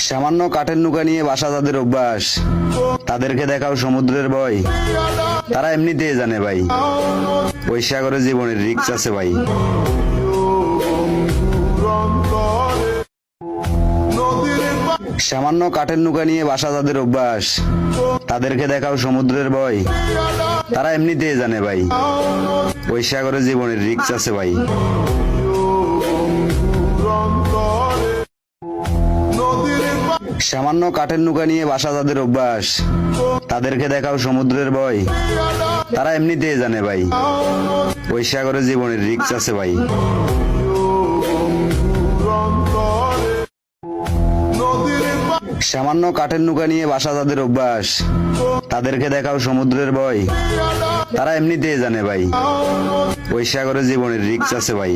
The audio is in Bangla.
সামান্য কাঠের নৌকা নিয়ে বাসা যাদের অভ্যাস, তাদেরকে দেখাও সমুদ্রের ভয়। তারা এমনিতেই জানে ভাই, ওই সাগরে জীবনের রিস্ক আছে ভাই। সামান্য কাঠের নৌকা নিয়ে বাসা যাদের অভ্যাস, তাদেরকে দেখাও সমুদ্রের ভয়। তারা এমনিতেই জানে ভাই, ওই সাগরে জীবনের রিস্ক আছে ভাই। সামান্য কাঠের নৌকা নিয়ে বাসা যাদের অভ্যাস, তাদেরকে দেখাও সমুদ্রের ভয়। তারা এমনিতেই জানে ভাই, ওই সাগরে জীবনের রিস্ক আছে ভাই। সামান্য কাঠের নৌকা নিয়ে বাসা যাদের অভ্যাস, তাদেরকে দেখাও সমুদ্রের ভয়। তারা এমনিতেই জানে ভাই, ওই সাগরে জীবনের রিস্ক আছে ভাই।